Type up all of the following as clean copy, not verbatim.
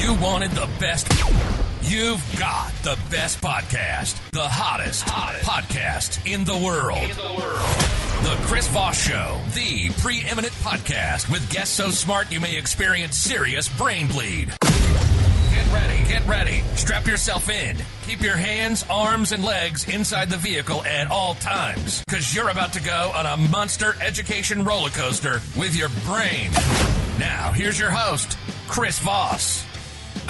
You wanted the best. You've got the best podcast. The hottest podcast in the world. The Chris Voss Show. The preeminent podcast with guests so smart you may experience serious brain bleed. Get ready. Strap yourself in. Keep your hands, arms, and legs inside the vehicle at all times, because you're about to go on a monster education roller coaster with your brain. Now, here's your host, Chris Voss.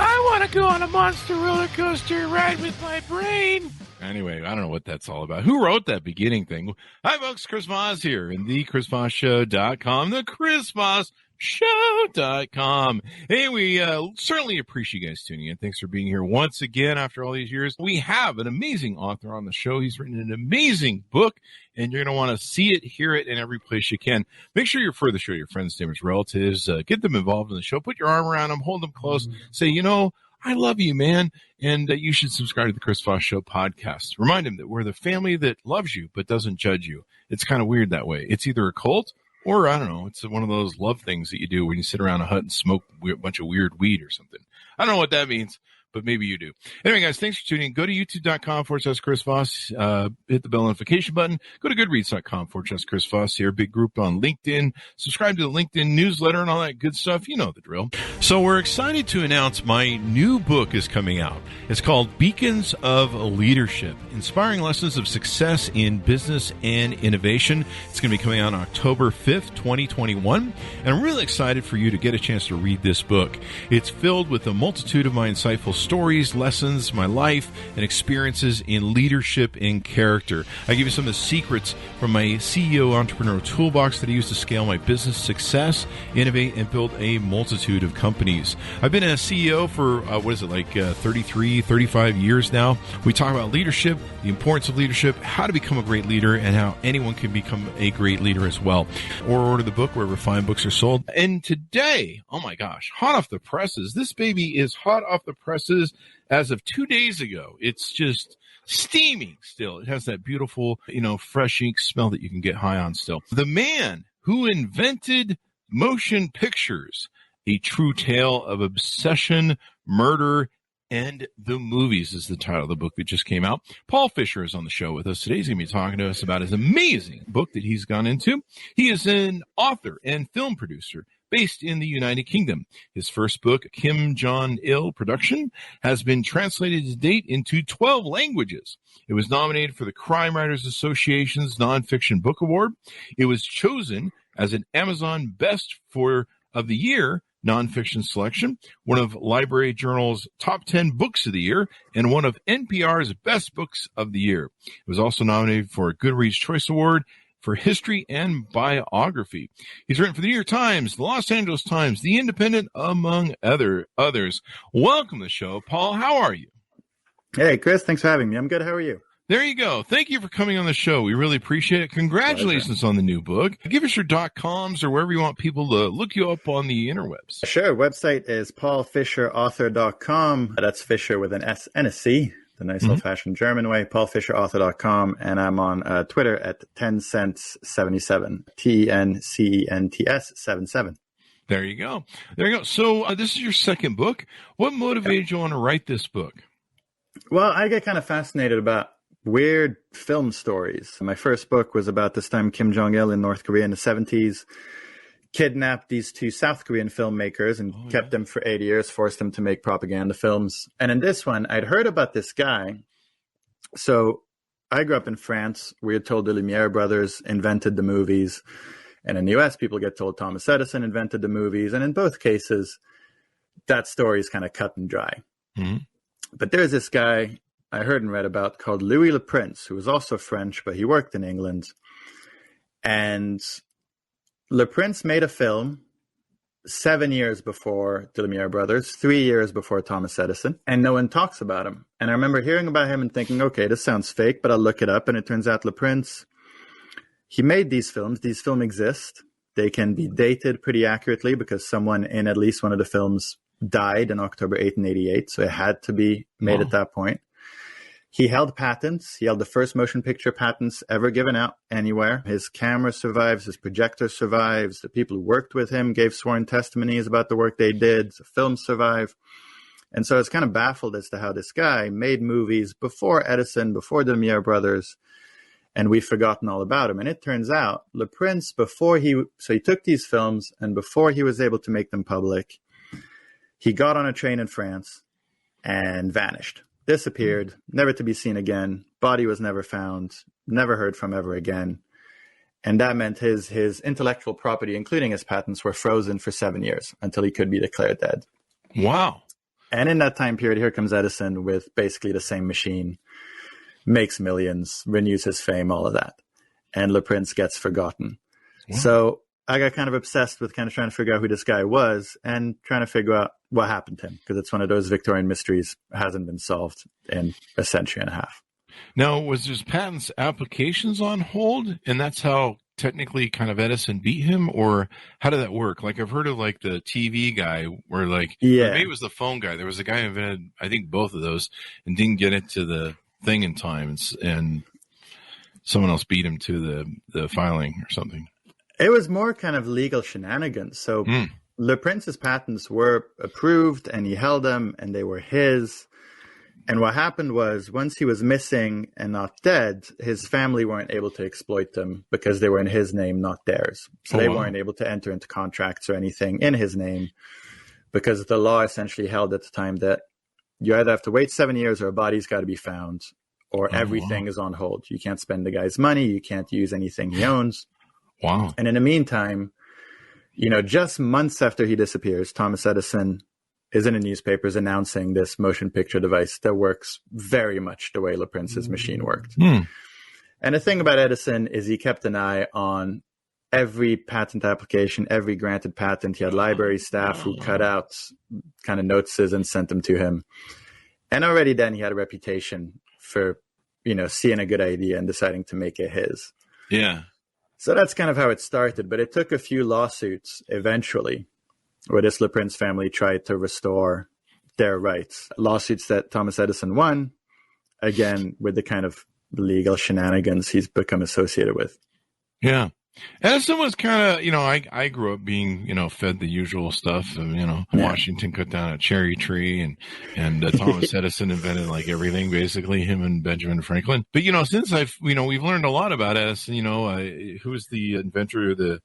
I want to go on a monster roller coaster ride with my brain. Anyway, I don't know what that's all about. Who wrote that beginning thing? Hi, folks. Chris Voss here in the ChrisVossShow.com, the ChrisVossShow.com. Hey, we certainly appreciate you guys tuning in. Thanks for being here once again after all these years. We have an amazing author on the show. He's written an amazing book, and you're going to want to see it, hear it in every place you can. Make sure you refer the show to your friends, neighbors, relatives. Get them involved in the show. Put your arm around them. Hold them close. Say, you know, I love you, man, and you should subscribe to the Chris Voss Show podcast. Remind him that we're the family that loves you but doesn't judge you. It's kind of weird that way. It's either a cult or, I don't know, it's one of those love things that you do when you sit around a hut and smoke a bunch of weird weed or something. I don't know what that means, but maybe you do. Anyway, guys, thanks for tuning in. Go to youtube.com/Chris Voss. Hit the bell notification button. Go to goodreads.com/Chris Voss here. Big group on LinkedIn. Subscribe to the LinkedIn newsletter and all that good stuff. You know the drill. So we're excited to announce my new book is coming out. It's called Beacons of Leadership, Inspiring Lessons of Success in Business and Innovation. It's going to be coming out on October 5th, 2021. And I'm really excited for you to get a chance to read this book. It's filled with a multitude of my insightful stories, lessons, my life, and experiences in leadership and character. I give you some of the secrets from my CEO entrepreneur toolbox that I use to scale my business success, innovate, and build a multitude of companies. I've been a CEO for, 33, 35 years now. We talk about leadership, the importance of leadership, how to become a great leader, and how anyone can become a great leader as well. Or order the book wherever fine books are sold. And today, oh my gosh, hot off the presses. This baby is hot off the presses as of 2 days ago. It's just steaming still. It has that beautiful, fresh ink smell that you can get high on still. The man who invented motion pictures, a true tale of obsession, murder, and the movies is the title of the book that just came out. Paul Fisher is on the show with us today. He's going to be talking to us about his amazing book that he's gone into. He is an author and film producer based in the United Kingdom. His first book, Kim Jong-il Production, has been translated to date into 12 languages. It was nominated for the Crime Writers Association's Nonfiction Book Award. It was chosen as an Amazon Best of the Year nonfiction selection, one of Library Journal's top 10 books of the year, and one of NPR's best books of the year. It was also nominated for a Goodreads Choice Award for history and biography. He's written for the New York Times, the Los Angeles Times, the Independent, among others. Welcome to the show, Paul. How are you? Hey, Chris. Thanks for having me. I'm good. How are you? There you go. Thank you for coming on the show. We really appreciate it. Congratulations on the new book. Give us your .coms or wherever you want people to look you up on the interwebs. Sure. Website is paulfisherauthor.com. That's Fisher with an S and a C, the nice old-fashioned German way, paulfisherauthor.com. And I'm on Twitter at 10cents77, TENCENTS 77. There you go. So this is your second book. What motivated you on to write this book? Well, I get kind of fascinated about weird film stories. My first book was about this time Kim Jong-il in North Korea in the 70s kidnapped these two South Korean filmmakers and kept them for 8 years, forced them to make propaganda films. And in this one, I'd heard about this guy. So I grew up in France. We were told the Lumiere brothers invented the movies. And in the US, people get told Thomas Edison invented the movies. And in both cases, that story is kind of cut and dry. Mm-hmm. But there's this guy I heard and read about called Louis Le Prince, who was also French, but he worked in England. And Le Prince made a film 7 years before the Lumiere brothers, 3 years before Thomas Edison, and no one talks about him. And I remember hearing about him and thinking, okay, this sounds fake, but I'll look it up. And it turns out Le Prince, he made these films. These films exist. They can be dated pretty accurately because someone in at least one of the films died on October 8th, 1988. So it had to be made at that point. He held patents. He held the first motion picture patents ever given out anywhere. His camera survives. His projector survives. The people who worked with him gave sworn testimonies about the work they did. The films survive. And so I was kind of baffled as to how this guy made movies before Edison, before the Lumiere brothers, and we've forgotten all about him. And it turns out Le Prince, he took these films, and before he was able to make them public, he got on a train in France and vanished, disappeared, never to be seen again. Body was never found, never heard from ever again. And that meant his intellectual property, including his patents, were frozen for 7 years until he could be declared dead. Wow. And in that time period, here comes Edison with basically the same machine, makes millions, renews his fame, all of that. And Le Prince gets forgotten. Wow. So I got kind of obsessed with kind of trying to figure out who this guy was and trying to figure out what happened to him, because it's one of those Victorian mysteries hasn't been solved in a century and a half. Now, was his patents applications on hold, and that's how technically kind of Edison beat him, or how did that work? Like, I've heard of like the TV guy where like, or maybe it was the phone guy. There was a guy who invented, I think, both of those and didn't get it to the thing in time, and someone else beat him to the filing or something. It was more kind of legal shenanigans. So Le Prince's patents were approved and he held them and they were his. And what happened was, once he was missing and not dead, his family weren't able to exploit them because they were in his name, not theirs. So they weren't able to enter into contracts or anything in his name, because the law essentially held at the time that you either have to wait 7 years or a body's got to be found, or everything is on hold. You can't spend the guy's money. You can't use anything he owns. Wow. And in the meantime, just months after he disappears, Thomas Edison is in the newspapers announcing this motion picture device that works very much the way Le Prince's machine worked. And the thing about Edison is he kept an eye on every patent application, every granted patent. He had library staff who cut out kind of notices and sent them to him. And already then he had a reputation for, seeing a good idea and deciding to make it his. Yeah. So that's kind of how it started. But it took a few lawsuits eventually, where this Le Prince family tried to restore their rights. Lawsuits that Thomas Edison won, again, with the kind of legal shenanigans he's become associated with. Yeah. Edison was kind of, I grew up being, fed the usual stuff of, Washington cut down a cherry tree and Thomas Edison invented like everything, basically, him and Benjamin Franklin. But, since we've learned a lot about Edison, who was the inventor of the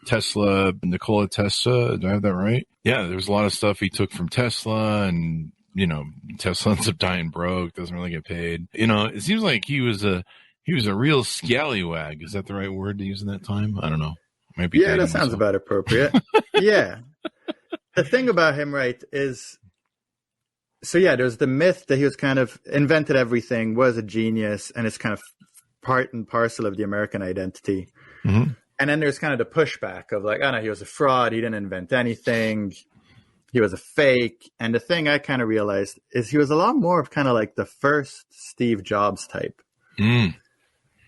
Tesla, Nikola Tesla, do I have that right? Yeah, there was a lot of stuff he took from Tesla, and, Tesla ends up dying broke, doesn't really get paid. It seems like he was a real scallywag. Is that the right word to use in that time? I don't know. Maybe. Yeah, that sounds about appropriate. Yeah. The thing about him, right, is, there's the myth that he was kind of invented everything, was a genius, and it's kind of part and parcel of the American identity. Mm-hmm. And then there's kind of the pushback of like, oh no, he was a fraud. He didn't invent anything. He was a fake. And the thing I kind of realized is he was a lot more of kind of like the first Steve Jobs type,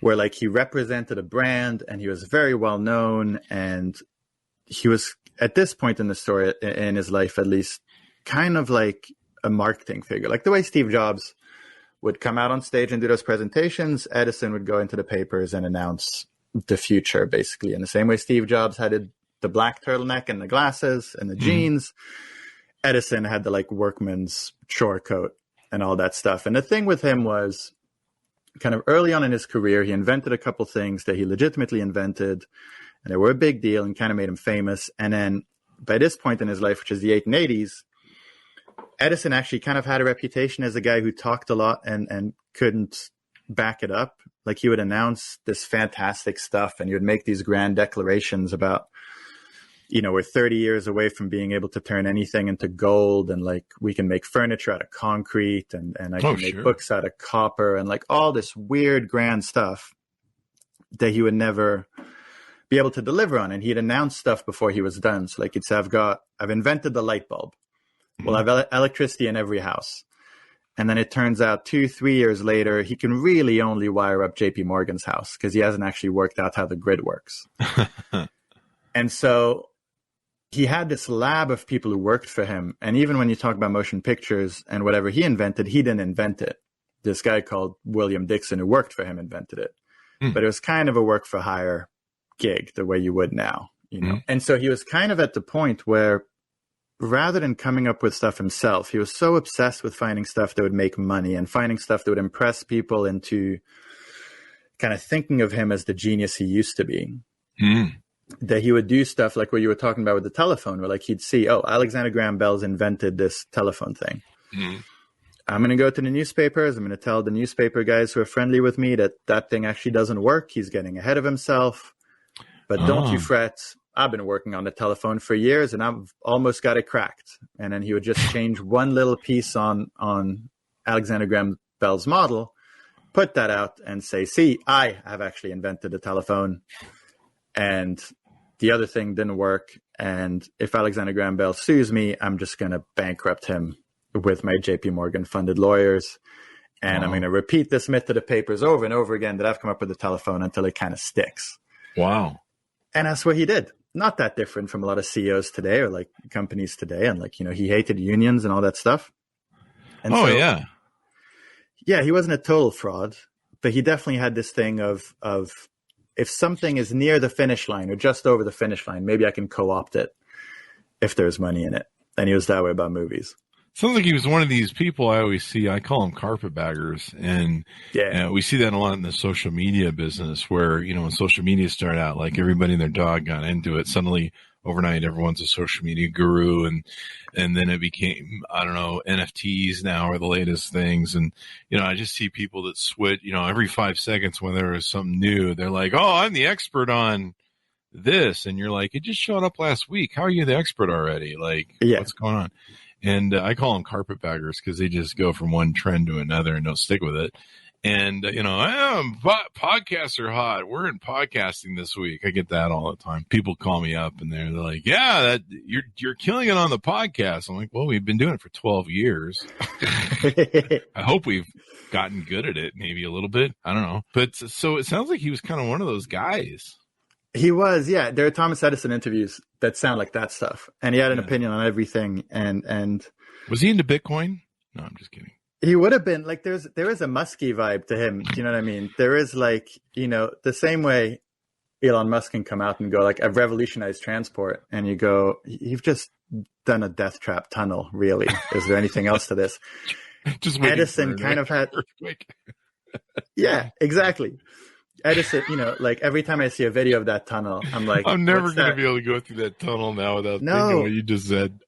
where like he represented a brand and he was very well known. And he was, at this point in the story, in his life at least, kind of like a marketing figure. Like the way Steve Jobs would come out on stage and do those presentations, Edison would go into the papers and announce the future, basically. In the same way Steve Jobs had the black turtleneck and the glasses and the jeans, Edison had the like workman's chore coat and all that stuff. And the thing with him was, kind of early on in his career, he invented a couple things that he legitimately invented, and they were a big deal and kind of made him famous. And then by this point in his life, which is the 1880s, Edison actually kind of had a reputation as a guy who talked a lot and couldn't back it up. Like he would announce this fantastic stuff and he would make these grand declarations about, we're 30 years away from being able to turn anything into gold, and like we can make furniture out of concrete and I can make books out of copper, and like all this weird grand stuff that he would never be able to deliver on. And he'd announce stuff before he was done. So like he'd say, I've invented the light bulb. Well, I've electricity in every house. And then it turns out 2-3 years later, he can really only wire up JP Morgan's house because he hasn't actually worked out how the grid works. And so he had this lab of people who worked for him. And even when you talk about motion pictures and whatever he invented, he didn't invent it. This guy called William Dixon, who worked for him, invented it. But it was kind of a work for hire gig, the way you would now, And so he was kind of at the point where rather than coming up with stuff himself, he was so obsessed with finding stuff that would make money and finding stuff that would impress people into kind of thinking of him as the genius he used to be. That he would do stuff like what you were talking about with the telephone, where like he'd see, oh, Alexander Graham Bell's invented this telephone thing. I'm going to go to the newspapers. I'm going to tell the newspaper guys who are friendly with me that that thing actually doesn't work. He's getting ahead of himself. But don't you fret. I've been working on the telephone for years and I've almost got it cracked. And then he would just change one little piece on Alexander Graham Bell's model, put that out and say, see, I have actually invented the telephone. And the other thing didn't work. And if Alexander Graham Bell sues me, I'm just going to bankrupt him with my JP Morgan funded lawyers. And I'm going to repeat this myth to the papers over and over again that I've come up with the telephone until it kind of sticks. Wow. And that's what he did. Not that different from a lot of CEOs today or like companies today. And like, you know, he hated unions and all that stuff. And yeah, he wasn't a total fraud, but he definitely had this thing of if something is near the finish line or just over the finish line, maybe I can co-opt it if there's money in it. And he was that way about movies. Sounds like he was one of these people I always see. I call them carpetbaggers. And we see that a lot in the social media business where, you know, when social media started out, like everybody and their dog got into it. Suddenly overnight, everyone's a social media guru. And then it became, I don't know, NFTs now are the latest things. And, you know, I just see people that switch, you know, every 5 seconds when there is something new, they're like, oh, I'm the expert on this. And you're like, it just showed up last week. How are you the expert already? Like, what's going on? And I call them carpetbaggers because they just go from one trend to another and don't stick with it. And, you know, podcasts are hot. We're in podcasting this week. I get that all the time. People call me up and they're like, yeah, that you're killing it on the podcast. I'm like, well, we've been doing it for 12 years. I hope we've gotten good at it, maybe a little bit. I don't know. But so it sounds like he was kind of one of those guys. He was, yeah. There are Thomas Edison interviews that sound like that stuff. And he had an opinion on everything. And was he into Bitcoin? No, I'm just kidding. He would have been like, there is a Muskie vibe to him. Do you know what I mean? There is like, you know, the same way Elon Musk can come out and go like, I've revolutionized transport. And you go, you've just done a death trap tunnel, really. Is there anything else to this? Just Edison kind of had earthquake. Yeah, exactly. Edison, you know, like every time I see a video of that tunnel, I'm like, I'm never going to be able to go through that tunnel now without thinking what you just said.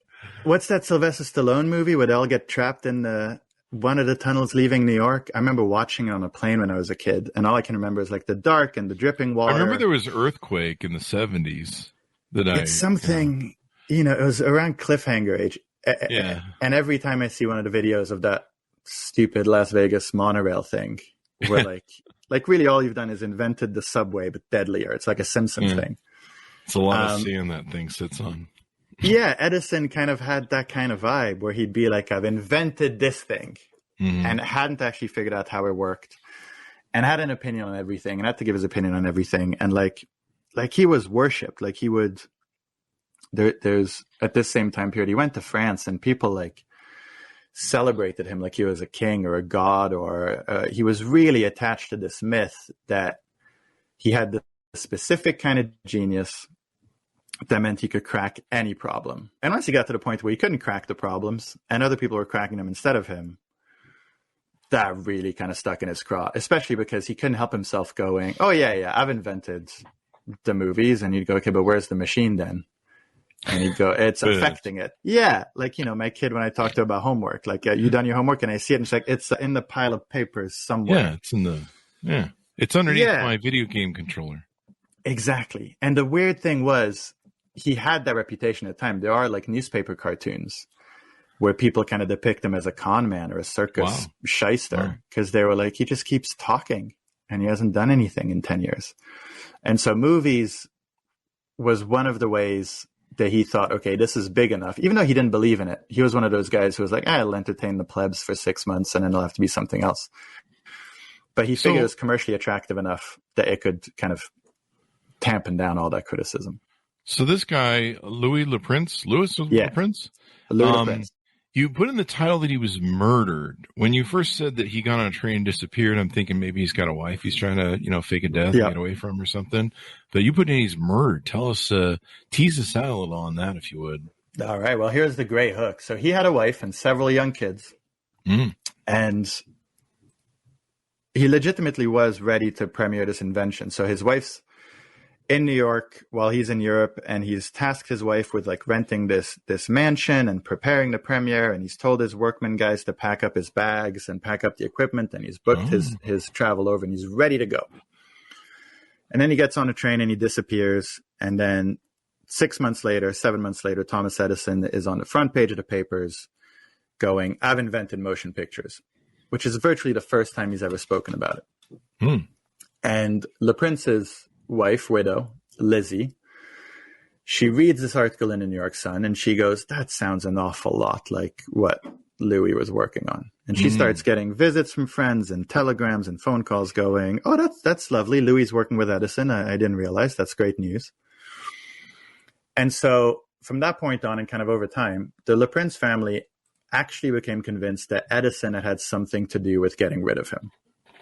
What's that Sylvester Stallone movie where they all get trapped in one of the tunnels leaving New York? I remember watching it on a plane when I was a kid, and all I can remember is like the dark and the dripping water. I remember there was earthquake in the 70s. It's something, you know, it was around cliffhanger age. Yeah. And every time I see one of the videos of that stupid Las Vegas monorail thing, where like really all you've done is invented the subway, but deadlier. It's like a Simpsons thing. It's a lot of sand that thing sits on. Yeah, Edison kind of had that kind of vibe where he'd be like, I've invented this thing, and hadn't actually figured out how it worked, and had an opinion on everything, and had to give his opinion on everything. And like he was worshipped. Like he would, there's at this same time period, he went to France and people like celebrated him like he was a king or a god, or he was really attached to this myth that he had the specific kind of genius that meant he could crack any problem. And once he got to the point where he couldn't crack the problems and other people were cracking them instead of him, that really kind of stuck in his craw, especially because he couldn't help himself going, oh yeah, I've invented the movies. And you'd go, okay, but where's the machine then? And he'd go, it's affecting it. Yeah. Like, you know, my kid, when I talk to her about homework, like, you done your homework? And I see it and she's like, it's in the pile of papers somewhere. Yeah, it's underneath my video game controller. Exactly. And the weird thing was, he had that reputation at the time. There are like newspaper cartoons where people kind of depict him as a con man or a circus shyster, because they were like, he just keeps talking and he hasn't done anything in 10 years. And so movies was one of the ways that he thought, okay, this is big enough. Even though he didn't believe in it, he was one of those guys who was like, I'll entertain the plebs for 6 months and then it'll have to be something else. But he figured it was commercially attractive enough that it could kind of tampen down all that criticism. So this guy, Louis Leprince, you put in the title that he was murdered. When you first said that he got on a train and disappeared, I'm thinking maybe he's got a wife. He's trying to, you know, fake a death and get away from or something. But you put in he's murdered. Tell us, tease us out a little on that if you would. All right. Well, here's the gray hook. So he had a wife and several young kids, and he legitimately was ready to premiere this invention. So his wife's in New York while he's in Europe, and he's tasked his wife with like renting this mansion and preparing the premiere. And he's told his workman guys to pack up his bags and pack up the equipment, and he's booked his travel over, and he's ready to go. And then he gets on a train and he disappears. And then 7 months later, Thomas Edison is on the front page of the papers going, "I've invented motion pictures," which is virtually the first time he's ever spoken about it. And Le Prince's widow, Lizzie, she reads this article in the New York Sun and she goes, "That sounds an awful lot like what Louis was working on." And she starts getting visits from friends and telegrams and phone calls going, "Oh, that's lovely. Louis working with Edison. I didn't realize. That's great news." And so from that point on and kind of over time, the Le Prince family actually became convinced that Edison had something to do with getting rid of him.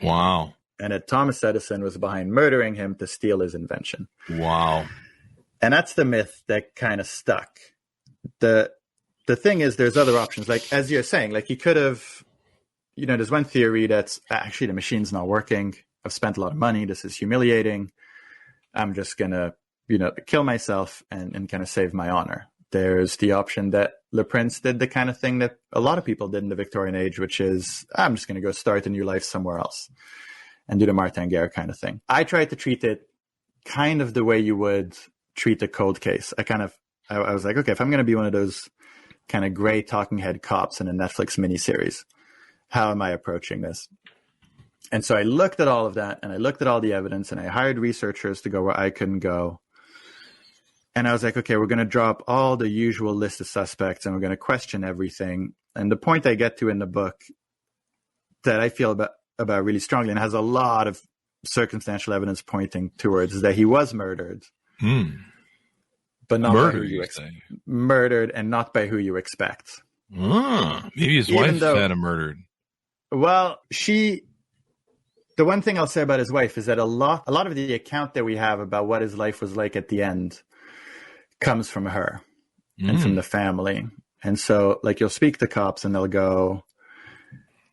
Wow. And that Thomas Edison was behind murdering him to steal his invention. Wow. And that's the myth that kind of stuck. The thing is, there's other options. Like, as you're saying, like he could have, there's one theory that's actually the machine's not working. I've spent a lot of money. This is humiliating. I'm just going to, kill myself and kind of save my honor. There's the option that Le Prince did the kind of thing that a lot of people did in the Victorian age, which is, I'm just going to go start a new life somewhere else and do the Martin Guerre kind of thing. I tried to treat it kind of the way you would treat a cold case. I was like, okay, if I'm going to be one of those kind of gray talking head cops in a Netflix miniseries, how am I approaching this? And so I looked at all of that, and I looked at all the evidence, and I hired researchers to go where I couldn't go. And I was like, okay, we're going to drop all the usual list of suspects, and we're going to question everything. And the point I get to in the book that I feel about really strongly, and has a lot of circumstantial evidence pointing towards, that he was murdered, but not by who you expect. Murdered, and not by who you expect. Maybe his wife had him murdered. Well, the one thing I'll say about his wife is that a lot of the account that we have about what his life was like at the end comes from her and from the family. And so, like, you'll speak to cops and they'll go,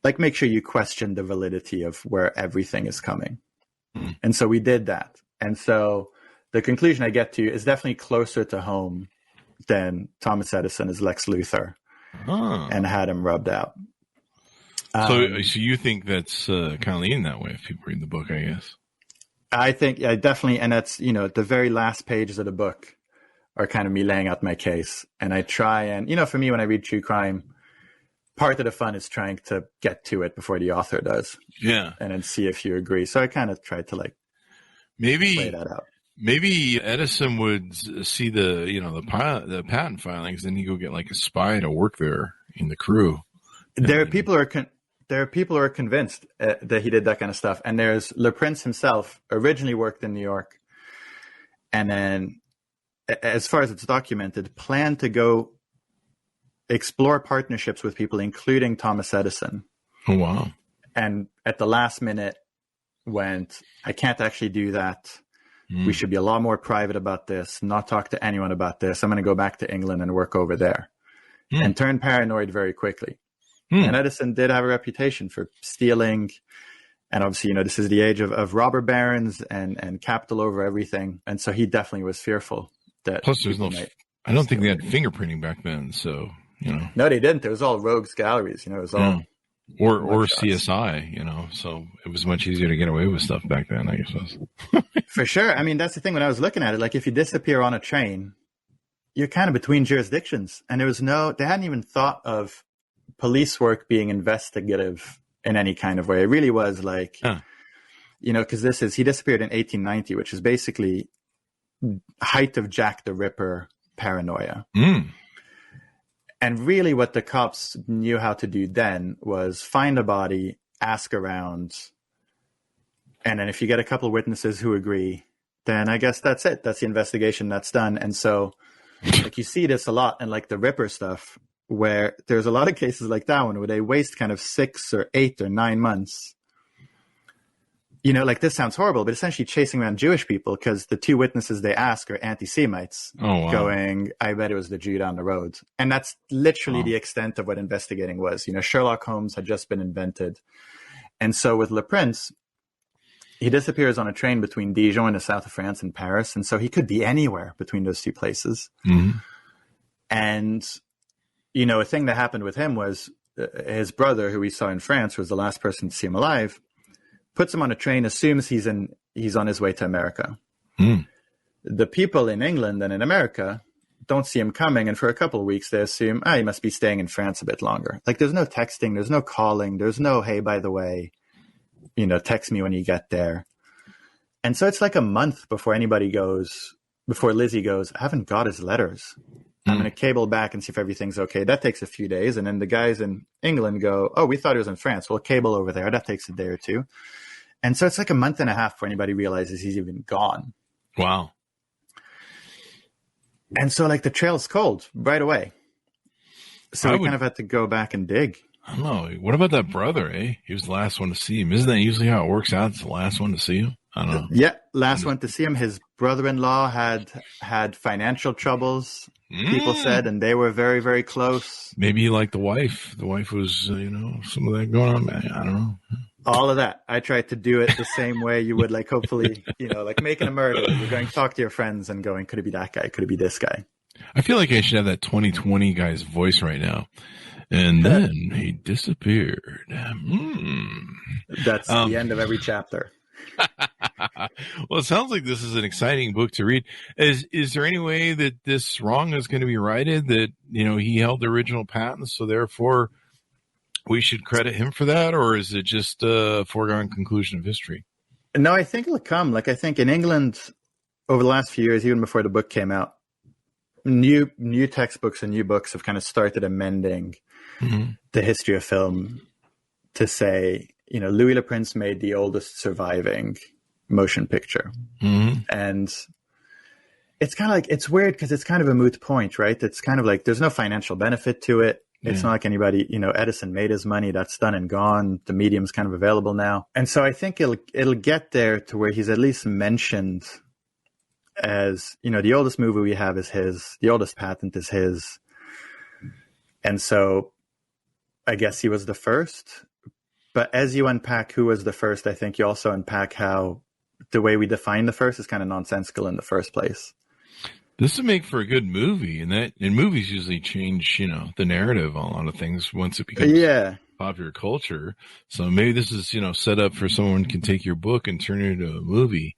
like, make sure you question the validity of where everything is coming. And so we did that. And so the conclusion I get to is definitely closer to home than Thomas Edison as Lex Luthor and had him rubbed out. So you think that's kind of leaning that way if people read the book, I guess? I think, yeah, definitely. And that's, the very last pages of the book are kind of me laying out my case. And I try and, for me, when I read true crime, part of the fun is trying to get to it before the author does. Yeah. And then see if you agree. So I kind of tried to lay that out. Maybe Edison would see the patent filings, then he'd go get like a spy to work there in the crew. There are people who are convinced that he did that kind of stuff. And there's Le Prince himself, originally worked in New York, and then, as far as it's documented, planned to go explore partnerships with people, including Thomas Edison. Oh, wow. And at the last minute went, I can't actually do that. We should be a lot more private about this, not talk to anyone about this. I'm going to go back to England and work over there. And turned paranoid very quickly. And Edison did have a reputation for stealing. And obviously, this is the age of robber barons and capital over everything. And so he definitely was fearful that. Plus, I don't think they had fingerprinting back then. So, No, they didn't. It was all rogues galleries. It was all. Or CSI, so it was much easier to get away with stuff back then, I guess. For sure. I mean, that's the thing when I was looking at it. Like, if you disappear on a train, you're kind of between jurisdictions. And they hadn't even thought of police work being investigative in any kind of way. It really was like, because he disappeared in 1890, which is basically height of Jack the Ripper paranoia. And really what the cops knew how to do then was find a body, ask around, and then if you get a couple of witnesses who agree, then I guess that's it. That's the investigation that's done. And so, you see this a lot in the Ripper stuff, where there's a lot of cases like that one where they waste kind of 6 or 8 or 9 months like this sounds horrible, but essentially chasing around Jewish people because the two witnesses they ask are anti-Semites going, I bet it was the Jew down the road. And that's literally the extent of what investigating was. Sherlock Holmes had just been invented. And so with Le Prince, he disappears on a train between Dijon in the south of France and Paris. And so he could be anywhere between those two places. Mm-hmm. And, a thing that happened with him was his brother, who we saw in France, was the last person to see him alive, puts him on a train, assumes he's on his way to America. Mm. The people in England and in America don't see him coming. And for a couple of weeks, they assume, he must be staying in France a bit longer. Like there's no texting, there's no calling, there's no, hey, by the way, text me when you get there. And so it's like a month before Lizzie goes, I haven't got his letters. I'm going to cable back and see if everything's okay. That takes a few days. And then the guys in England go, we thought he was in France. We'll cable over there. That takes a day or two. And so it's like a month and a half before anybody realizes he's even gone. Wow. And so like the trail's cold right away. So we kind of had to go back and dig. I don't know. What about that brother, eh? He was the last one to see him. Isn't that usually how it works out? It's the last one to see him? I don't know. Yeah, last one to see him. His brother-in-law had financial troubles, people said, and they were very, very close. Maybe he liked the wife. The wife was, some of that going on. I don't know. All of that. I tried to do it the same way you would, like, hopefully, like making a murder. You're going to talk to your friends and going, could it be that guy? Could it be this guy? I feel like I should have that 2020 guy's voice right now. And then he disappeared. That's the end of every chapter. Well, it sounds like this is an exciting book to read. Is there any way that this wrong is going to be righted, that, he held the original patent, so therefore we should credit him for that? Or is it just a foregone conclusion of history? No, I think it'll come. Like, I think in England over the last few years, even before the book came out, new textbooks and new books have kind of started amending the history of film to say, Louis Le Prince made the oldest surviving motion picture. Mm-hmm. And it's kind of like, it's weird because it's kind of a moot point, right? It's kind of like, there's no financial benefit to it. It's not like anybody, Edison made his money. That's done and gone. The medium's kind of available now. And so I think it'll get there to where he's at least mentioned as, the oldest movie we have is his, the oldest patent is his. And so I guess he was the first. But as you unpack who was the first, I think you also unpack how the way we define the first is kind of nonsensical in the first place. This would make for a good movie, and movies usually change, the narrative on a lot of things once it becomes popular culture. So maybe this is, set up for someone can take your book and turn it into a movie,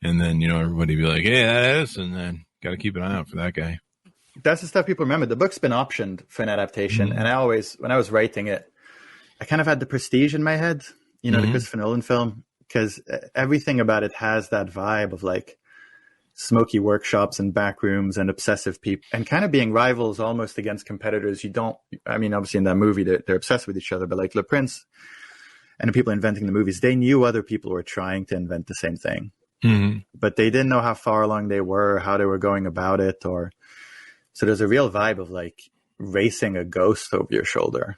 and then, everybody be like, hey, that is, and then got to keep an eye out for that guy. That's the stuff people remember. The book's been optioned for an adaptation, and when I was writing it, I kind of had the Prestige in my head, the Christopher Nolan film, because everything about it has that vibe of like smoky workshops and back rooms and obsessive people and kind of being rivals almost against competitors. Obviously in that movie, they're obsessed with each other, but like Le Prince and the people inventing the movies, they knew other people were trying to invent the same thing, but they didn't know how far along they were, how they were going about it, so there's a real vibe of like racing a ghost over your shoulder.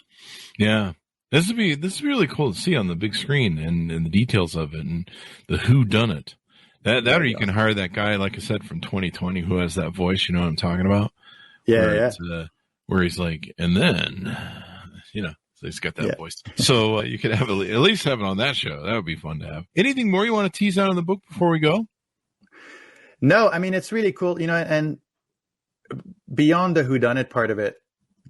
Yeah. This would be really cool to see on the big screen and the details of it and the who done it. That or you can hire that guy, like I said, from 2020 who has that voice. You know what I'm talking about? Yeah, where he's like, and then, so he's got that voice. So you could have at least have it on that show. That would be fun to have. Anything more you want to tease out in the book before we go? No, it's really cool, and beyond the whodunit part of it,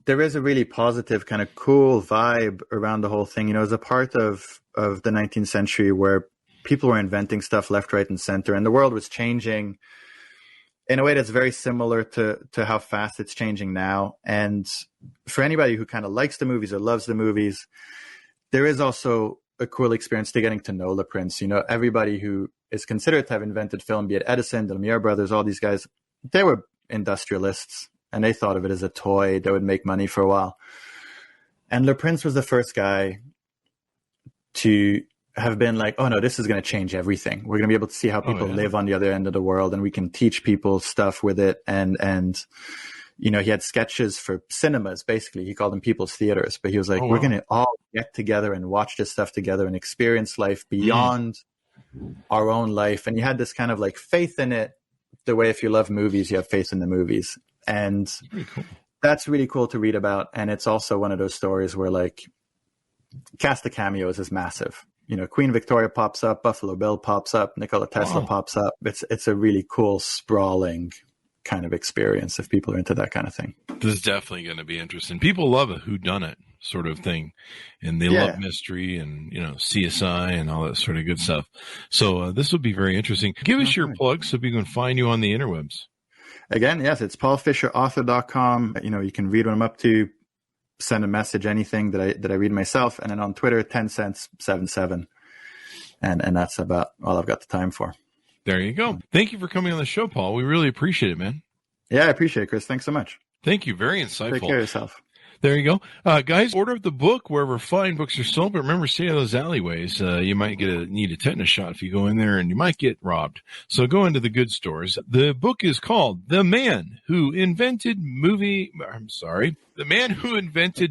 there is a really positive kind of cool vibe around the whole thing. As a part of the 19th century where people were inventing stuff left, right, and center, and the world was changing in a way that's very similar to how fast it's changing now. And for anybody who kind of likes the movies or loves the movies, there is also a cool experience to getting to know Le Prince. Everybody who is considered to have invented film, be it Edison, the Lumiere brothers, all these guys, they were industrialists. And they thought of it as a toy that would make money for a while. And Le Prince was the first guy to have been like, oh no, this is going to change everything. We're going to be able to see how people live on the other end of the world, and we can teach people stuff with it. And he had sketches for cinemas, basically. He called them people's theaters. But he was like, we're going to all get together and watch this stuff together and experience life beyond our own life. And you had this kind of like faith in it, the way if you love movies, you have faith in the movies. And Cool. that's really cool to read about. And it's also one of those stories where like cast of cameos is massive. You know, Queen Victoria pops up, Buffalo Bill pops up, Nikola Tesla pops up. It's a really cool, sprawling kind of experience if people are into that kind of thing. This is definitely going to be interesting. People love a whodunit sort of thing, and they love mystery and, you know, CSI and all that sort of good stuff. So this will be very interesting. Give us your plug so people can find you on the interwebs. Again, yes, it's paulfisherauthor.com. You know, you can read what I'm up to, send a message, anything that I read myself. And then on Twitter, 10 cents 77. And that's about all I've got the time for. There you go. Thank you for coming on the show, Paul. We really appreciate it, man. Yeah, I appreciate it, Chris. Thanks so much. Thank you. Very insightful. Take care of yourself. There you go. Guys, order the book wherever fine books are sold, but remember, stay out of those alleyways. You might need a tetanus shot if you go in there, and you might get robbed. So go into the good stores. The book is called The Man Who Invented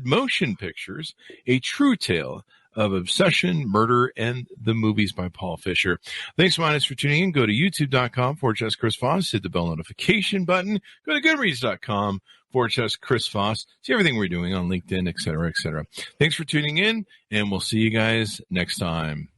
Motion Pictures, A True Tale of Obsession, Murder, and the Movies by Paul Fisher. Thanks, Minus, for tuning in. Go to youtube.com/Chris Voss. Hit the bell notification button. Go to goodreads.com/Chris Voss. See everything we're doing on LinkedIn, et cetera, et cetera. Thanks for tuning in, and we'll see you guys next time.